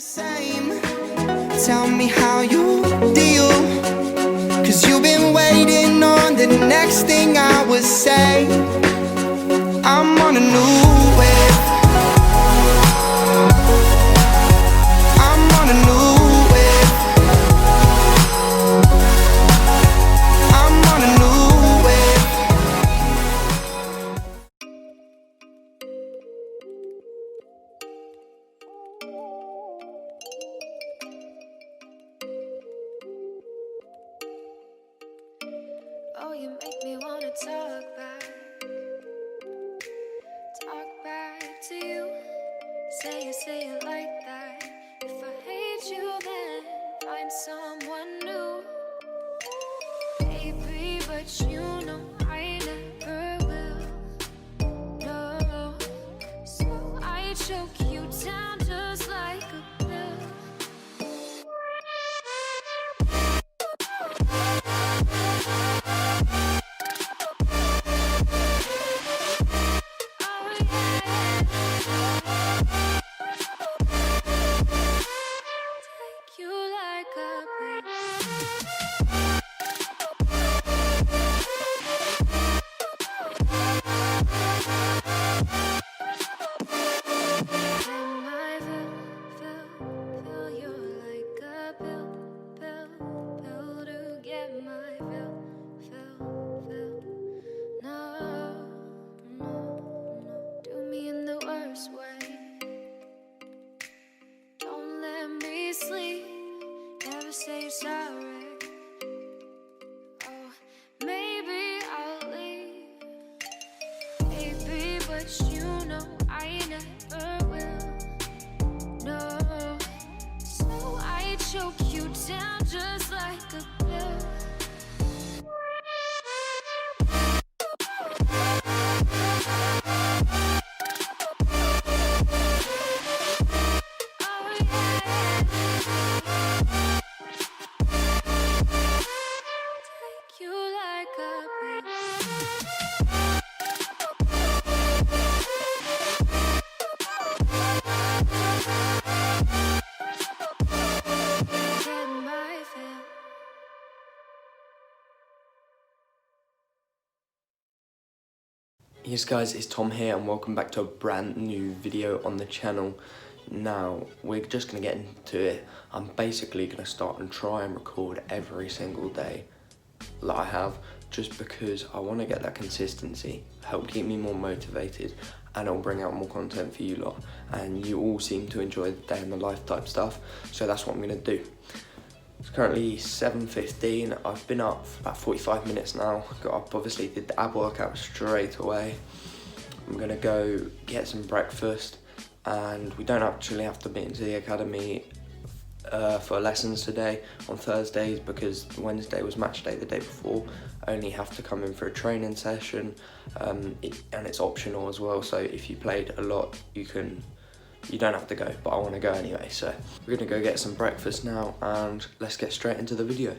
same. Tell me how you deal, 'cause you've been waiting on the next thing I would say. I'm on a new wave. I'm on a new wave. I'm on a new wave. Oh, you make me wanna talk back to you. Say it like that. If I hate you, then find someone new. Baby, but you know I never will. No, so I choke you down just like a pill. Say sorry. Oh, maybe I'll leave, baby, but you know I never will. No, so I choke you down just like a pill. Yes guys, it's Tom here and welcome back to a brand new video on the channel. Now, we're just going to get into it. I'm basically going to start and try and record every single day that I have, just because I want to get that consistency, help keep me more motivated, and it'll bring out more content for you lot. And you all seem to enjoy the day in the life type stuff, so that's what I'm going to do. It's currently 7:15. I've been up for about 45 minutes now. Got up, obviously did the ab workout straight away. I'm gonna go get some breakfast, and we don't actually have to be into the academy for lessons today on Thursdays, because Wednesday was match day the day before. I only have to come in for a training session, and it's optional as well, so if you played a lot you don't have to go, but I want to go anyway. So we're gonna go get some breakfast now and let's get straight into the video.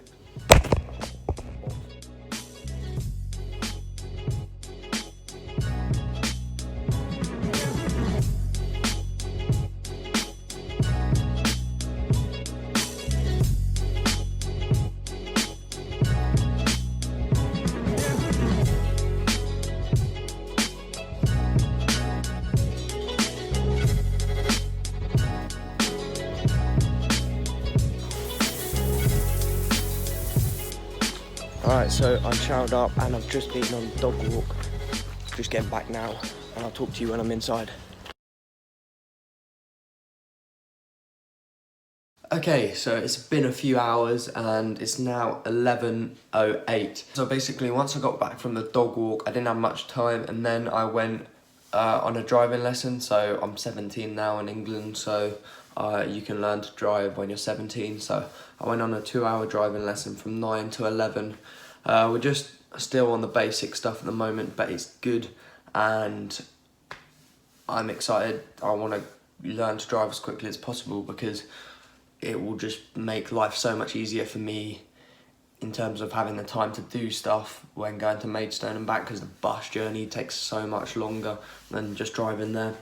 Alright, so I'm showered up and I've just been on a dog walk. Just getting back now, and I'll talk to you when I'm inside. Okay, so it's been a few hours and it's now 11:08. So basically, once I got back from the dog walk, I didn't have much time, and then I went on a driving lesson. So I'm 17 now in England, so you can learn to drive when you're 17. So I went on a 2-hour driving lesson from 9 to 11. We're just still on the basic stuff at the moment, but it's good and I'm excited. I want to learn to drive as quickly as possible, because it will just make life so much easier for me in terms of having the time to do stuff when going to Maidstone and back, because the bus journey takes so much longer than just driving there.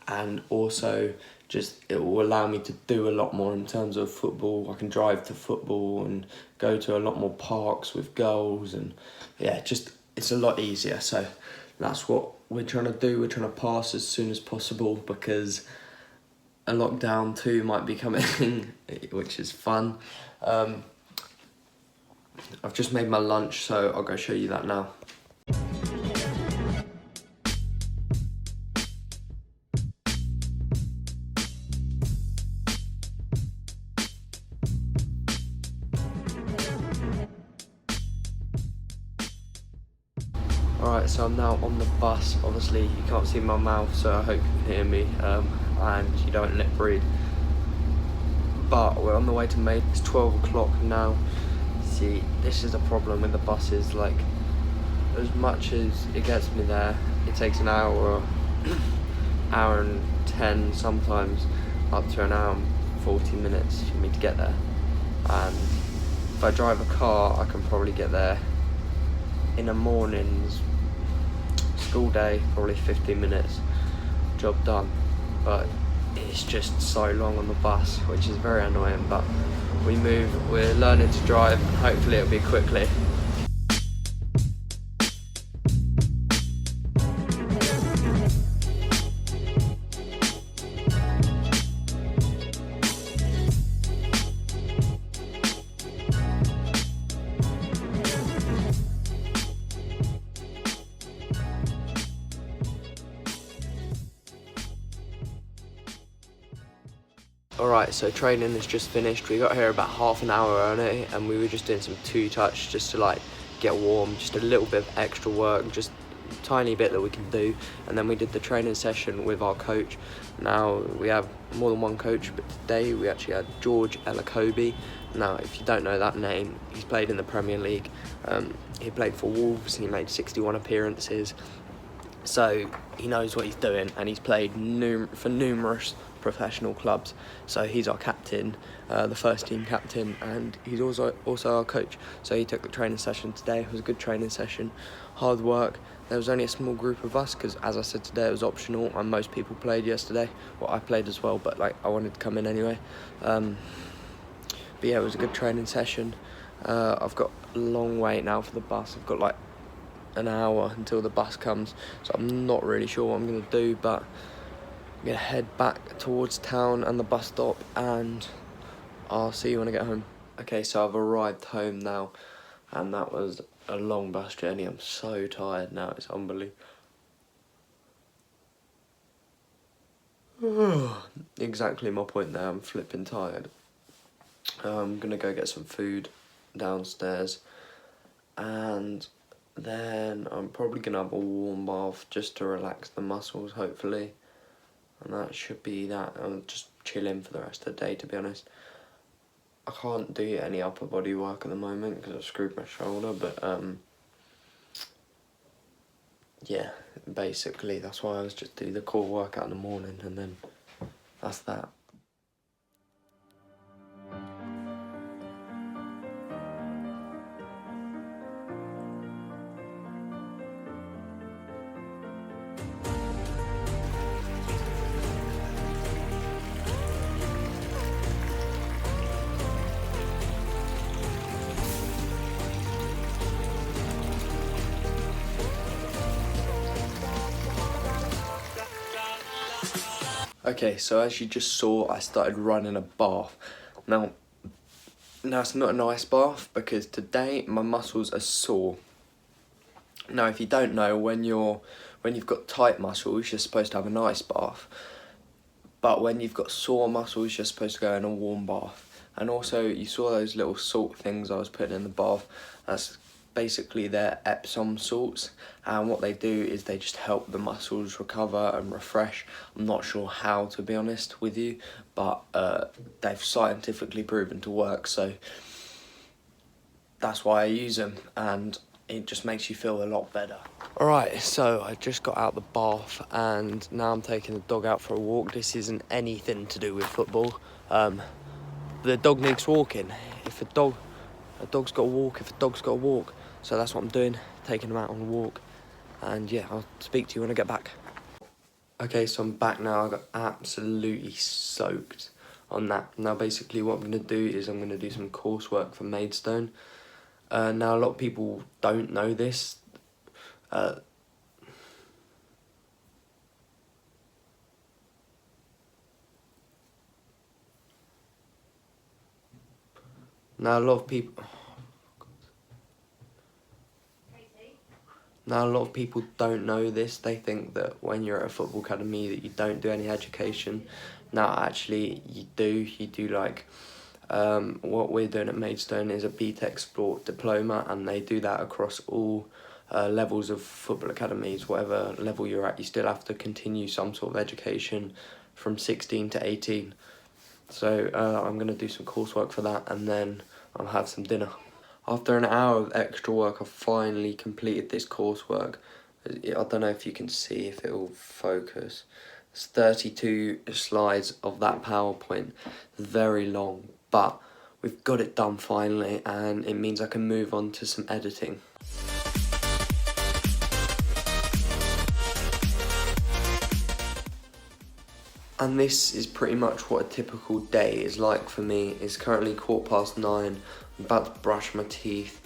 And also it will allow me to do a lot more in terms of football. I can drive to football and go to a lot more parks with girls, and yeah, it's a lot easier. So that's what we're trying to do. We're trying to pass as soon as possible because a lockdown 2 might be coming, which is fun. I've just made my lunch, so I'll go show you that now. Alright, so I'm now on the bus. Obviously you can't see my mouth, so I hope you can hear me, and you don't lip read. But we're on the way to Maidstone. It's 12 o'clock now. See, this is a problem with the buses. Like, as much as it gets me there, it takes an hour, hour and 10, sometimes up to an hour and 40 minutes for me to get there. And if I drive a car, I can probably get there in the mornings, school day, probably 15 minutes, job done. But it's just so long on the bus, which is very annoying, but we're learning to drive, and hopefully it'll be quickly. Alright, so training is just finished. We got here about half an hour early, and we were just doing some two-touch just to like get warm, just a little bit of extra work, just a tiny bit that we can do. And then we did the training session with our coach. Now we have more than one coach, but today we actually had George Elokobi. Now, if you don't know that name, he's played in the Premier League. He played for Wolves and he made 61 appearances. So he knows what he's doing, and he's played for numerous professional clubs. So he's our captain, the first team captain, and he's also our coach. So he took the training session today. It was a good training session, hard work. There was only a small group of us because, as I said today, it was optional, and most people played yesterday. Well, I played as well, but like I wanted to come in anyway. But yeah, it was a good training session. I've got a long wait now for the bus. I've got like an hour until the bus comes, so I'm not really sure what I'm going to do, but I'm going to head back towards town and the bus stop, and I'll see you when I get home. Okay, so I've arrived home now, and that was a long bus journey. I'm so tired now, it's unbelievable. Exactly my point there, I'm flipping tired. I'm going to go get some food downstairs, and then I'm probably going to have a warm bath just to relax the muscles, hopefully. And that should be that. I'm just chilling for the rest of the day, to be honest. I can't do any upper body work at the moment because I've screwed my shoulder, but yeah, basically that's why I was just do the core workout in the morning, and then that's that. Okay, so as you just saw, I started running a bath. Now it's not a nice bath because today my muscles are sore. Now, if you don't know, when you've got tight muscles, you're supposed to have an ice bath. But when you've got sore muscles, you're supposed to go in a warm bath. And also, you saw those little salt things I was putting in the bath. That's basically they're Epsom salts, and what they do is they just help the muscles recover and refresh. I'm not sure how, to be honest with you, but they've scientifically proven to work, so that's why I use them, and it just makes you feel a lot better. Alright, so I just got out the bath and now I'm taking the dog out for a walk. This isn't anything to do with football. The dog needs walking. A dog's got to walk if a dog's got to walk. So that's what I'm doing, taking him out on a walk. And yeah, I'll speak to you when I get back. Okay, so I'm back now. I got absolutely soaked on that. Now basically what I'm going to do is I'm going to do some coursework for Maidstone. Now a lot of people don't know this. Now a lot of people don't know this. They think that when you're at a football academy that you don't do any education. Now actually you do. You do, like what we're doing at Maidstone is a BTEC Sport diploma, and they do that across all levels of football academies. Whatever level you're at, you still have to continue some sort of education from 16 to 18. So I'm going to do some coursework for that, and then I'll have some dinner. After an hour of extra work, I finally completed this coursework. I don't know if you can see, if it will focus. It's 32 slides of that PowerPoint. Very long, but we've got it done finally, and it means I can move on to some editing. And this is pretty much what a typical day is like for me. It's currently 9:15. I'm about to brush my teeth.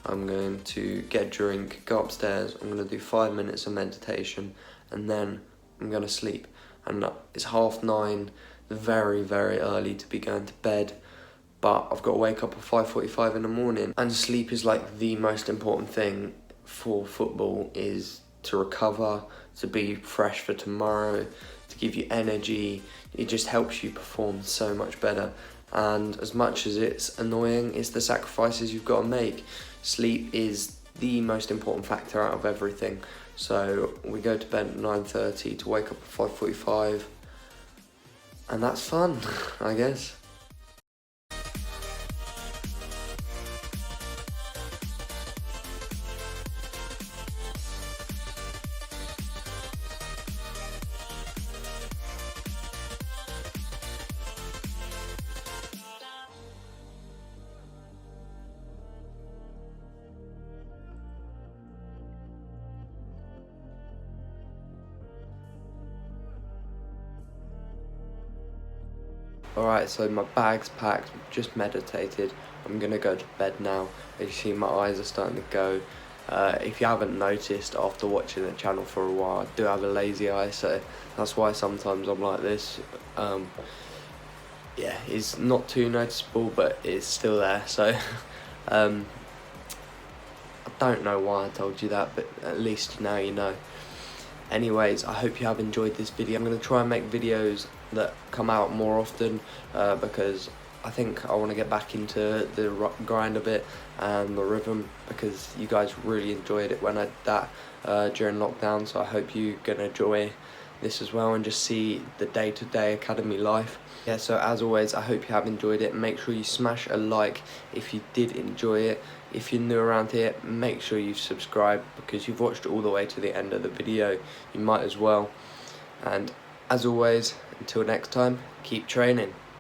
I'm going to get a drink, go upstairs. I'm going to do 5 minutes of meditation, and then I'm going to sleep. And it's 9:30, very, very early to be going to bed. But I've got to wake up at 5:45 in the morning. And sleep is like the most important thing for football, is to recover, to be fresh for tomorrow, to give you energy. It just helps you perform so much better. And as much as it's annoying, it's the sacrifices you've got to make. Sleep is the most important factor out of everything. So we go to bed at 9:30 to wake up at 5:45, and that's fun, I guess. Alright, so my bag's packed, just meditated. I'm gonna go to bed now. As you see, my eyes are starting to go. If you haven't noticed, after watching the channel for a while, I do have a lazy eye, so that's why sometimes I'm like this. Yeah, it's not too noticeable, but it's still there, so I don't know why I told you that, but at least now you know. Anyways, I hope you have enjoyed this video. I'm going to try and make videos that come out more often, because I think I want to get back into the grind a bit and the rhythm, because you guys really enjoyed it when I did that during lockdown. So I hope you're going to enjoy this as well and just see the day-to-day academy life. Yeah, so as always, I hope you have enjoyed it. Make sure you smash a like if you did enjoy it. If you're new around here, make sure you subscribe, because you've watched all the way to the end of the video. You might as well. And as always, until next time, keep training.